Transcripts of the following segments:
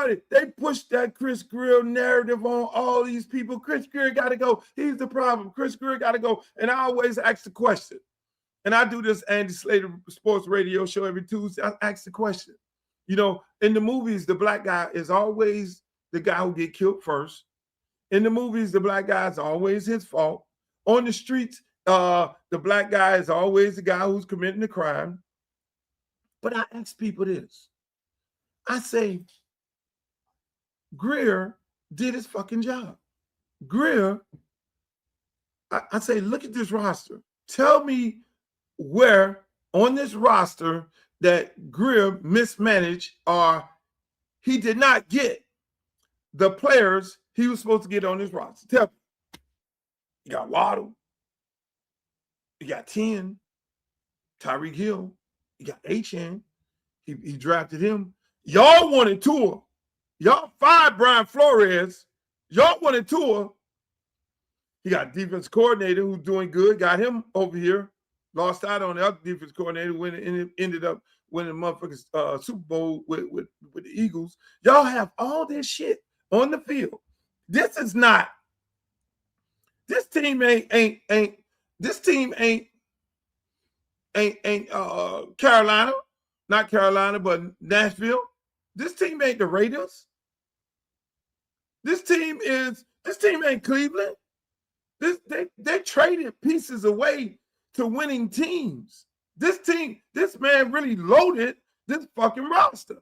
everybody, they pushed that Chris Grier narrative on all these people. Chris Grier got to go. He's the problem. Chris Grier got to go. And I always ask the question. And I do this Andy Slater sports radio show every Tuesday. I ask the question. You know, in the movies, the black guy is always the guy who get killed first. In the movies, the black guy is always his fault. On the streets, the black guy is always the guy who's committing the crime. But I ask people this. I say, Grier did his fucking job. Grier, I say, look at this roster. Tell me where on this roster that Grier mismanaged or he did not get the players he was supposed to get on this roster. Tell me. You got Waddle. You got 10. Tyreek Hill. You got HN. He drafted him. Y'all wanted Tua. Y'all fired Brian Flores. Y'all wanted Tua. He got defense coordinator who's doing good. Got him over here. Lost out on the other defense coordinator when it ended up winning the motherfucking Super Bowl with the Eagles. Y'all have all this shit on the field. This is not. This team ain't Carolina. Not Carolina, but Nashville. This team ain't the Raiders. This team ain't Cleveland. They traded pieces away to winning teams. This man really loaded this fucking roster.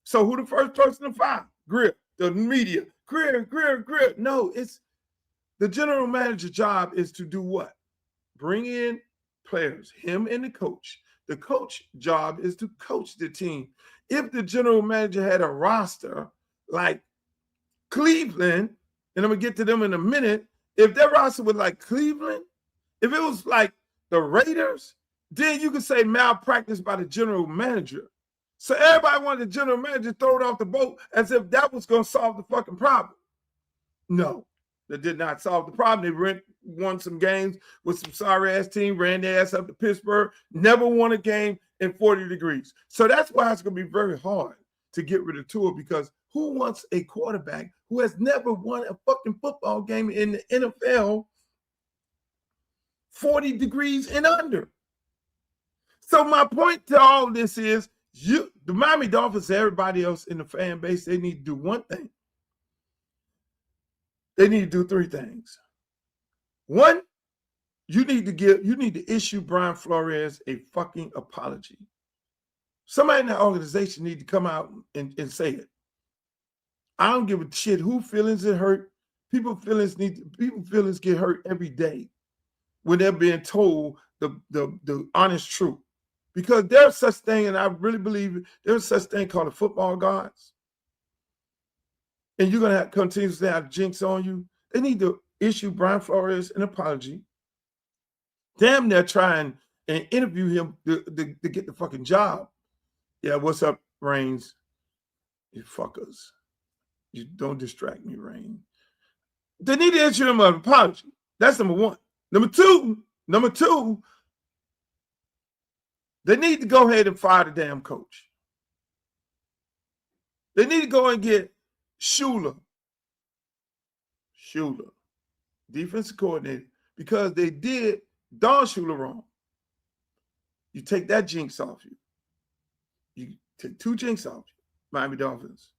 So who the first person to fire? Grier, the media. Grier. No, it's the general manager job is to do what? Bring in players, him and the coach. The coach job is to coach the team. If the general manager had a roster like Cleveland, and I'm going to get to them in a minute, if their roster was like Cleveland, if it was like the Raiders, then you could say malpractice by the general manager. So everybody wanted the general manager to throw it off the boat as if that was going to solve the fucking problem. No, that did not solve the problem. They won some games with some sorry-ass team, ran their ass up to Pittsburgh, never won a game in 40 degrees. So that's why it's going to be very hard to get rid of Tua, because who wants a quarterback who has never won a fucking football game in the NFL 40 degrees and under? So my point to all this is, the Miami Dolphins, everybody else in the fan base, they need to do one thing. They need to do three things. One, you need to issue Brian Flores a fucking apology. Somebody in the organization need to come out and say it. I don't give a shit who feelings it hurt. People's feelings get hurt every day when they're being told the honest truth. Because there's such thing, and I really believe there's such thing called the football gods. And you're going to continuously have jinx on you. They need to issue Brian Flores an apology. Damn, they're trying and interview him to get the fucking job. Yeah, what's up, Reigns? You fuckers. You don't distract me, Reigns. They need to issue him an apology. That's number one. Number two, they need to go ahead and fire the damn coach. They need to go and get Shula, defensive coordinator, because they did Don Shula wrong. You take that jinx off you. You take two jinx off you, Miami Dolphins.